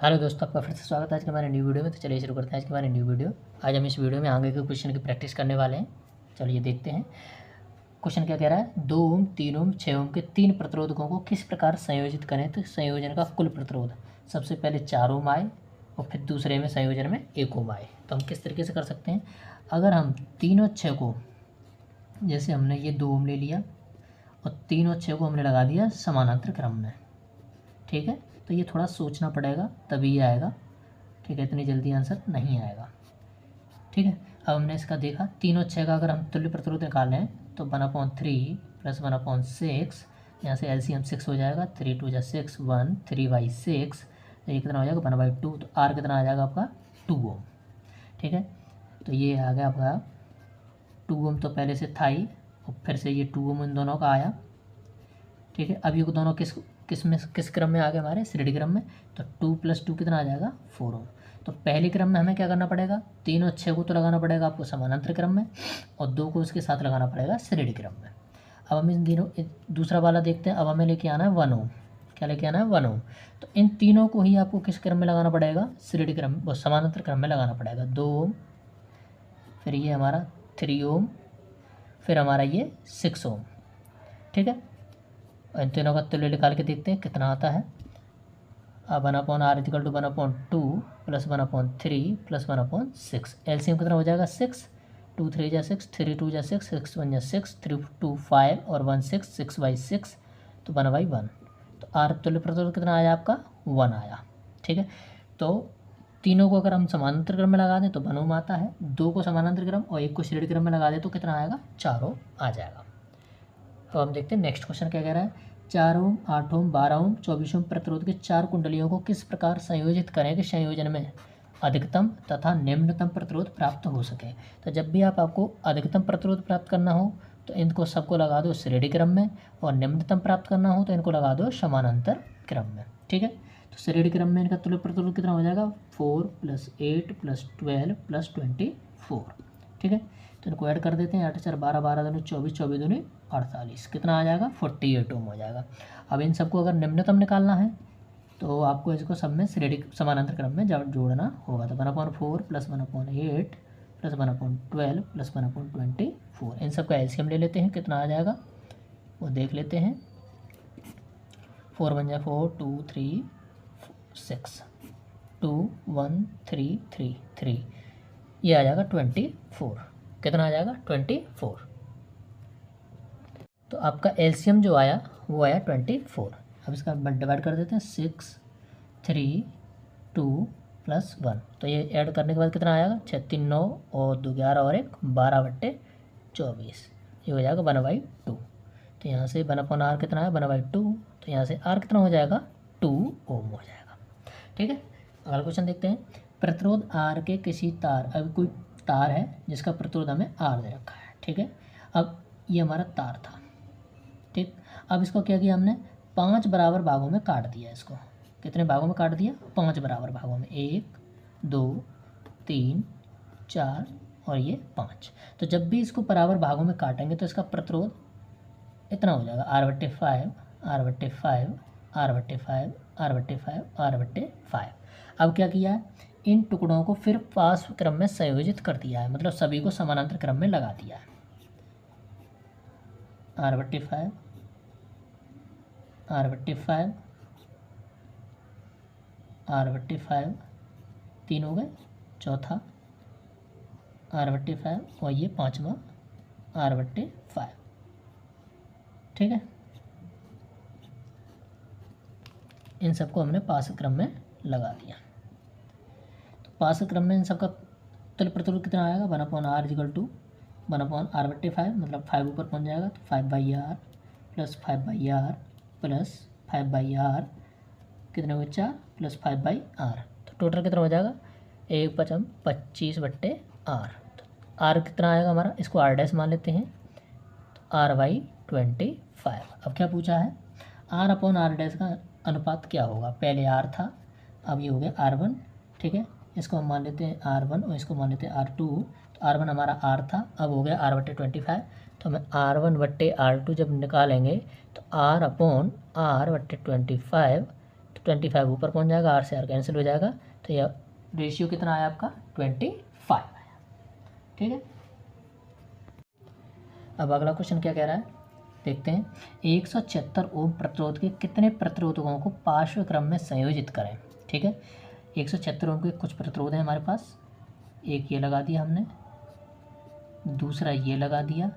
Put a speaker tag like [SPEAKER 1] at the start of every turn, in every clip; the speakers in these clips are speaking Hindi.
[SPEAKER 1] हेलो दोस्तों, आपका फिर से स्वागत है आज के हमारे न्यू वीडियो में। तो चलिए शुरू करते हैं आज की हमारी न्यू वीडियो। आज हम इस वीडियो में आगे के क्वेश्चन की प्रैक्टिस करने वाले हैं। चलिए देखते हैं क्वेश्चन क्या कह रहा है। 2 ओम 3 ओम 6 ओम के 3 प्रतिरोधकों को किस प्रकार संयोजित करें तो संयोजन का कुल प्रतिरोध सबसे पहले 4 ओम आए और फिर दूसरे में संयोजन में 1 ओम आए। तो हम किस तरीके से कर सकते हैं, अगर हम 3 और 6 को, जैसे हमने ये 2 ओम ले लिया और 3 और 6 को हमने लगा दिया समानांतर क्रम में, ठीक है। तो ये थोड़ा सोचना पड़ेगा तभी ये आएगा, ठीक है। इतनी जल्दी आंसर नहीं आएगा, ठीक है। अब हमने इसका देखा 3 और 6 का अगर हम तुल्य प्रतिरोध निकालें तो 1/3 प्लस 1/6, यहाँ से एलसीएम 6 हो जाएगा। 3 2 6 1 3/6, तो ये कितना हो जाएगा 1/2। तो आर कितना आ जाएगा आपका 2 ओम, ठीक है। तो ये आ गया आपका 2 ओम, तो पहले से था ही और फिर से ये 2 ओम इन दोनों का आया, ठीक है। अब ये दोनों किस क्रम में आ गए हमारे श्रेणी क्रम में। तो 2 + 2 कितना आ जाएगा 4 ओम। तो पहले क्रम में हमें क्या करना पड़ेगा, 3 और 6 को तो लगाना पड़ेगा आपको समानांतर क्रम में और 2 को उसके साथ लगाना पड़ेगा श्रेणी क्रम में। अब हम इन तीनों दूसरा वाला देखते हैं। अब हमें लेके आना है 1 ओम। क्या लेके आना है 1 ओम। तो इन तीनों को ही आपको किस क्रम में लगाना पड़ेगा, श्रेणी क्रम व समानांतर क्रम में लगाना पड़ेगा। 2 ओम, फिर ये हमारा 3 ओम, फिर हमारा ये 6 ओम, ठीक है। इन तीनों का तुल्य निकाल के देखते हैं कितना आता है। अब 1/r = 1/2 प्लस 1/3 प्लस 1/6, एलसीएम कितना हो जाएगा 6। 2 3 = 6, 3 2 = 6, 6 1 = 6, 3 2 5 और 1 6, 6/6, तो 1/1। तो आर तुल्य प्रतिरोध कितना आया आपका 1 आया, ठीक है। तो तीनों को अगर हम समानांतर क्रम में लगा दें तो 1 ओम आता है, 2 को समानांतर क्रम और 1 को श्रेणी क्रम में लगा दें तो कितना आएगा 4 ओम आ जाएगा। अब हम देखते हैं नेक्स्ट क्वेश्चन क्या कह रहा है। 4 ओम 8 ओम 12 ओम 24 ओम प्रतिरोध के 4 कुंडलियों को किस प्रकार संयोजित करें कि संयोजन में अधिकतम तथा निम्नतम प्रतिरोध प्राप्त हो सके। तो जब भी आपको अधिकतम प्रतिरोध प्राप्त करना हो तो इनको सबको लगा दो श्रेणी क्रम में और निम्नतम प्राप्त करना हो तो इनको लगा दो समानांतर क्रम में, ठीक है। तो श्रेणी क्रम में इनका तुल्य प्रतिरोध कितना हो जाएगा 4 + 8 + 12 + 24, ठीक है। तो इनको ऐड कर देते हैं। 8 4 12 12 दूनी 24 24 दूनी 48, कितना आ जाएगा 48 ओम हो जाएगा। अब इन सबको अगर निम्नतम निकालना है तो आपको इसको सब में श्रेणी समानांतर क्रम में जोड़ना होगा। तो 1/4 + 1/8 + 1/12 + 1/24, इन सब का एलसीएम ले लेते हैं कितना आ जाएगा वो देख लेते हैं। 4 1 = 4, 2 3 6, 2 1 3 3 3, ये आ जाएगा 24, कितना आ जाएगा 24। तो आपका एलसीएम जो आया वो आया 24। अब इसका डिवाइड कर देते हैं 6 3 2 + 1, तो ये ऐड करने के बाद कितना आएगा 6 3 9 और 2 11 और 1 12/24, ये हो जाएगा 1/2। तो यहाँ से 1/r कितना है 1/2, तो यहाँ से r कितना हो जाएगा 2 ओम हो जाएगा, ठीक है। अगला क्वेश्चन देखते हैं। प्रतिरोध R के किसी तार, अब कोई तार है जिसका प्रतिरोध हमें R दे रखा है, ठीक है। अब ये हमारा तार था, ठीक। अब इसको क्या किया हमने 5 बराबर भागों में काट दिया। इसको कितने भागों में काट दिया 5 बराबर भागों में, 1 2 3 4 और ये 5। तो जब भी इसको बराबर भागों में काटेंगे तो इसका प्रतिरोध इतना हो जाएगा R/5 R/5 R/5 R/5 R/5। अब क्या किया है, इन टुकड़ों को फिर पास क्रम में संयोजित कर दिया है, मतलब सभी को समानांतर क्रम में लगा दिया है। R/5 R/5 R/5, 3 हो गए, चौथा R/5 और ये 5वां R/5, ठीक है। इन सबको हमने पास क्रम में लगा दिया। तो पास क्रम में इन सबका तुल्य प्रतिरोध कितना आएगा 1/r = 1/r/5, मतलब 5 ऊपर पहुंच जाएगा तो 5/r + 5/r + 5/r, कितने हो गए 4 + 5/r, तो टोटल कितना हो जाएगा 1 5 25/r। तो r कितना आएगा हमारा, इसको r' मान लेते हैं, तो r/25। अब क्या पूछा है r/r' का अनुपात क्या होगा। पहले r था, अब ये हो गया r1, ठीक है। इसको हम मान लेते हैं r1 और इसको मान लेते हैं r2। तो r1 हमारा r था, अब हो गया r/25। तो हमें r1/r2 जब निकालेंगे तो r/r/25, तो 25 ऊपर पहुंच जाएगा, आर से आर कैंसिल हो जाएगा, तो यह रेशियो कितना आया आपका 25 आया। ठीक है, अब अगला क्वेश्चन क्या कह रहा है देखते हैं। 176 ओम प्रतिरोध के कितने प्रतिरोधकों को पार्श्व क्रम में संयोजित करें। ठीक है, 176 ओम के कुछ प्रतिरोध हैं हमारे पास, एक ये लगा दिया हमने, दूसरा ये लगा दिया।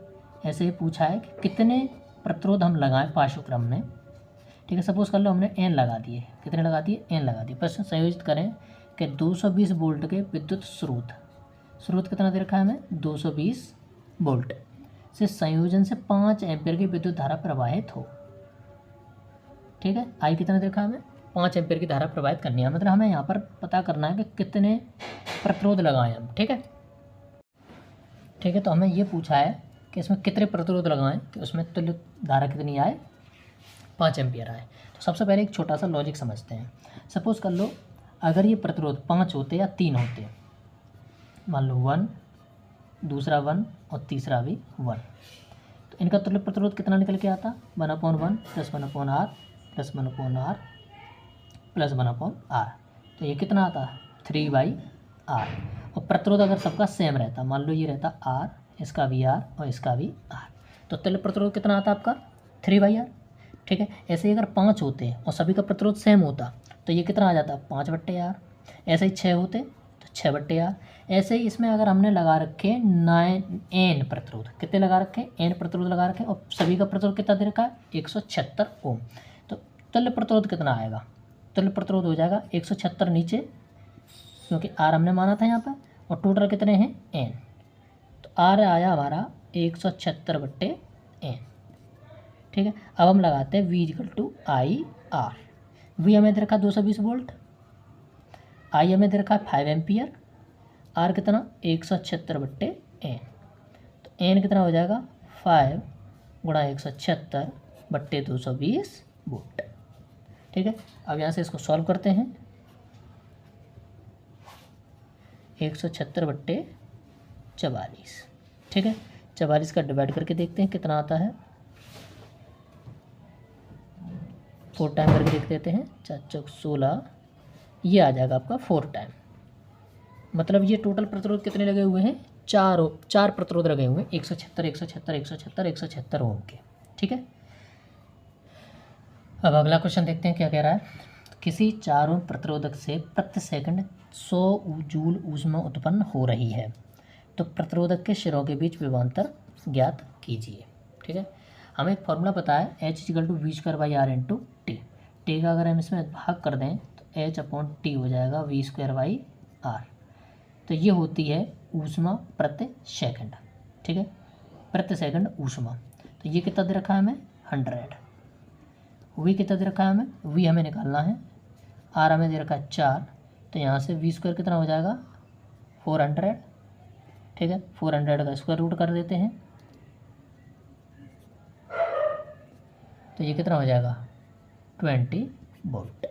[SPEAKER 1] ऐसे ही पूछा है कि कितने प्रतिरोध हम लगाएं पार्श्व क्रम में। ठीक है, सपोज कर लो हमने एन लगा दिए, कितने लगा दिए, एन लगा दिए। प्रश्न संयोजित करें कि 220 वोल्ट के विद्युत स्रोत कितना दे रखा है हमें, 220 वोल्ट से संयोजन से 5 एम्पीयर की विद्युत धारा प्रवाहित हो। ठीक है, आई कितना दे रखा है हमें, 5 एम्पीयर की धारा प्रवाहित करनी है, मतलब हमें यहाँ पर पता करना है कि कितने प्रतिरोध लगाएं हम। ठीक है, ठीक है, तो हमें ये पूछा है कि इसमें कितने प्रतिरोध लगाएं कि उसमें तुल्य धारा कितनी आए, 5 एम्पीयर आए। तो सबसे पहले एक छोटा सा लॉजिक समझते हैं। सपोज कर लो अगर ये प्रतिरोध 5 होते या 3 होते, मान लो 1, दूसरा 1 और तीसरा भी 1, तो इनका तुल्य प्रतिरोध कितना निकल के आता, 1/1 plus 1/R plus 1/R plus 1/R, तो ये कितना आता, 3/R। और प्रतिरोध अगर सबका सेम रहता, मान लो ये रहता R, इसका भी R और इसका भी R, तो तुल्य प्रतिरोध कितना आता आपका 3/R। ठीक है, ऐसे ही अगर 5 होते और सभी का प्रतिरोध सेम होता तो ये कितना आ जाता, 5/R। ऐसे ही 6 होते तो 6/R। ऐसे ही इसमें अगर हमने लगा रखे 9 प्रतिरोध, कितने लगा रखे, n प्रतिरोध लगा रखे और सभी का प्रतिरोध कितना दे रखा है, 176 ओम, तो तुल्य प्रतिरोध कितना आएगा, तुल्य प्रतिरोध हो जाएगा 176 नीचे, क्योंकि R हमने माना था यहाँ पर, और टोटल कितने हैं n, तो R आया हमारा 176/n। ठीक है, अब हम लगाते हैं V = IR। V हमें दे रखा 220 वोल्ट, I हमें दे रखा है 5 एम्पियर, R कितना 176/n, तो n कितना हो जाएगा 5 गुणा 176/220 वोल्ट। ठीक है, अब यहाँ से इसको सॉल्व करते हैं, 176/44। ठीक है, 44 का डिवाइड करके देखते हैं कितना आता है, 4 टाइम करके देख देते हैं, 4 चौक 16, ये आ जाएगा आपका 4 टाइम। मतलब ये टोटल प्रतिरोध कितने लगे हुए हैं, 4 प्रतिरोध लगे हुए हैं, 176 ओम के। ठीक है, अब अगला क्वेश्चन देखते हैं क्या कह रहा है। किसी 4 ओम प्रतिरोधक से प्रति सेकंड 100 जूल ऊष्मा उत्पन्न हो रही है, तो प्रतिरोधक के सिरों के बीच विभवांतर ज्ञात कीजिए। ठीक है, हमें एक फॉर्मूला पता है, H = V²/R × T। T का अगर हम इसमें भाग कर दें तो H/T हो जाएगा V²/R। तो ये होती है ऊष्मा प्रति सेकंड। ठीक है, प्रति सेकंड ऊष्मा, तो ये कितना दे रखा है हमें 100। V कितना दे रखा है हमें, V हमें निकालना है, R हमें दे रखा है 4, तो यहाँ से V² कितना हो जाएगा 400। ठीक है, 400 का स्क्वायर रूट कर देते हैं, तो ये कितना हो जाएगा 20 वोल्ट।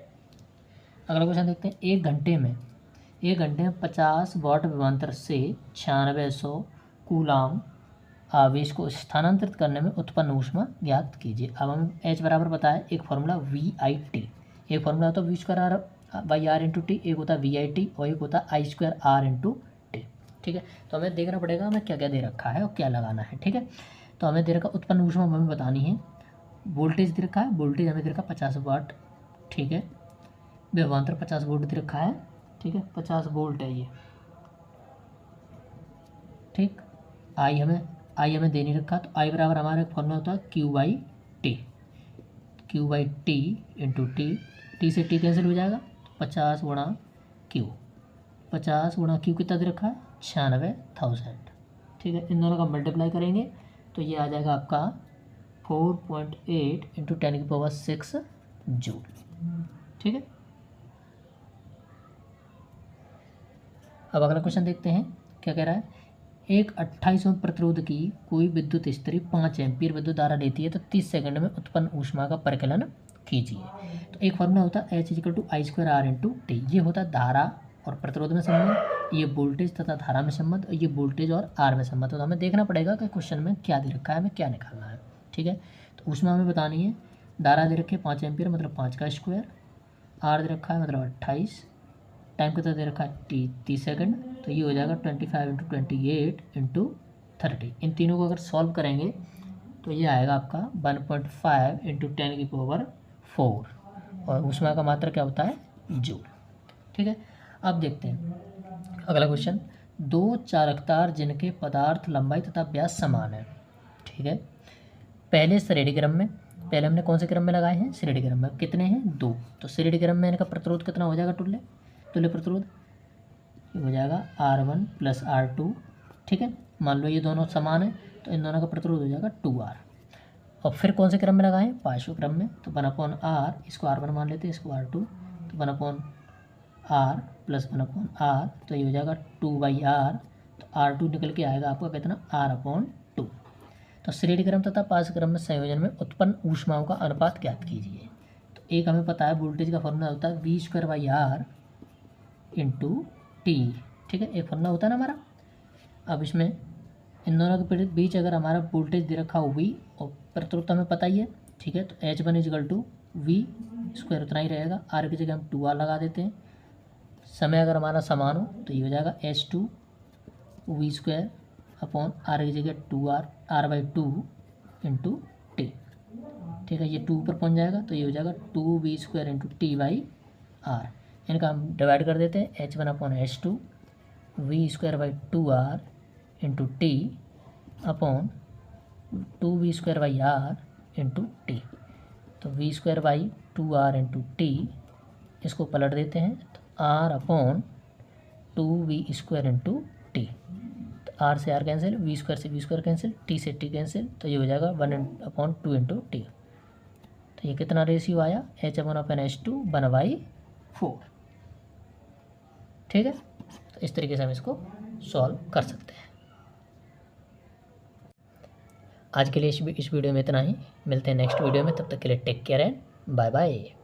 [SPEAKER 1] अगला क्वेश्चन देखते हैं। एक घंटे में 50 वाट विभवांतर से 9600 कूलाम आवेश को स्थानांतरित करने में उत्पन्न ऊष्मा ज्ञात कीजिए। अब हम H बराबर बताया, एक फार्मूला VIT, एक फार्मूला होता है V² R × T, एक होता है VIT और एक होता है I² R × T। ठीक है, तो हमें देखना पड़ेगा हमें क्या क्या दे रखा है और क्या लगाना है। ठीक है, तो हमें दे रखा उत्पन्न ऊष्मा हमें बतानी है, वोल्टेज दे रखा है, वोल्टेज हमें दे रखा 50 वाट। ठीक है, विभवांतर 50 वोल्ट दे रखा है। ठीक है, 50 वोल्ट है ये। ठीक, आई हमें दे नहीं रखा, तो आई बराबर हमारा एक फॉर्मूला होता है Q/T × T से T कैंसिल हो जाएगा, 50 गुणा Q, 50 गुणा Q कितना दे रखा है 96,000। ठीक है, इन दोनों का मल्टीप्लाई करेंगे तो ये आ जाएगा आपका 4.8 × 10⁶ जूल। ठीक है, अब अगला क्वेश्चन देखते हैं क्या कह रहा है। एक 28 ओम प्रतिरोध की कोई विद्युत स्त्री 5 एम्पीयर विद्युत धारा लेती है, तो 30 सेकंड में उत्पन्न ऊष्मा का परिकलन कीजिए। तो एक फॉर्मूला होता है H = I² R × T। ये होता है धारा और प्रतिरोध में संबंध, ये वोल्टेज तथा धारा में संबंध, और ये वोल्टेज और R में संबंध। तो हमें देखना पड़ेगा कि क्वेश्चन में क्या दे रखा है, हमें क्या निकालना है। ठीक है, तो ऊष्मा हमें बतानी है, धारा दे रखी है 5 एम्पीयर मतलब 5 का स्क्वायर, आर दे रखा है मतलब 28, टाइम कितना दे रखा है 30 सेकंड, तो ये हो जाएगा 25 इंटू 28 इंटू 30। इन तीनों को अगर सॉल्व करेंगे तो ये आएगा आपका 1.5 इंटू 10⁴ और ऊष्मा का मात्रा क्या होता है जूल। ठीक है, अब देखते हैं अगला क्वेश्चन। दो चालकतार जिनके पदार्थ लंबाई तथा व्यास समान है। ठीक है, पहले श्रेणी क्रम में, पहले हमने कौन से क्रम में लगाए हैं श्रेणी क्रम में, कितने हैं 2, तो श्रेणी क्रम में इनका प्रतिरोध कितना हो जाएगा, तुल्य प्रतिरोध ये हो जाएगा R1 + R2। ठीक है, मान लो ये दोनों समान है तो इन दोनों का प्रतिरोध हो जाएगा 2R। और फिर कौन से क्रम में लगाएं, पार्श्व क्रम में, तो 1/R, इसको R1 मान लेते हैं, इसको R2, तो 1/R + 1/R, तो ये हो जाएगा 2/R, तो R2 निकल के आएगा आपका कितना R/2। तो श्रेणी क्रम तथा पार्श्व क्रम में संयोजन में उत्पन्न ऊष्माओं का अनुपात ज्ञात कीजिए। तो एक हमें पता है वोल्टेज का फॉर्मूला होता है V² × T। ठीक है, एक फॉर्मूला होता है ना हमारा। अब इसमें इन दोनों के बीच अगर हमारा वोल्टेज दे रखा हो V और प्रतिरोध तो हमें पता ही है। ठीक है, तो H1 = V² उतना ही रहेगा, R की जगह हम 2R लगा देते हैं। समय अगर हमारा समान हो तो ये हो जाएगा H2 V² अपॉन R की जगह 2R, R/2 इंटू T। ठीक है, ये 2 ऊपर पहुँच जाएगा तो ये हो जाएगा 2V² इंटू T/R। इनका हम डिवाइड कर देते हैं, H1/H2 V²/2R into T upon 2V²/R into T। तो V²/2R इंटू T, इसको पलट देते हैं तो R/2V² इंटू T। तो R से R कैंसिल, V² से V² कैंसिल, T से T कैंसिल, तो ये हो जाएगा 1/2 इंटू T। तो ये कितना रेशियो आया, H1/H2 1/4। ठीक है, तो इस तरीके से हम इसको सॉल्व कर सकते हैं। आज के लिए इस वीडियो में इतना ही, मिलते हैं नेक्स्ट वीडियो में, तब तक के लिए take care and bye bye.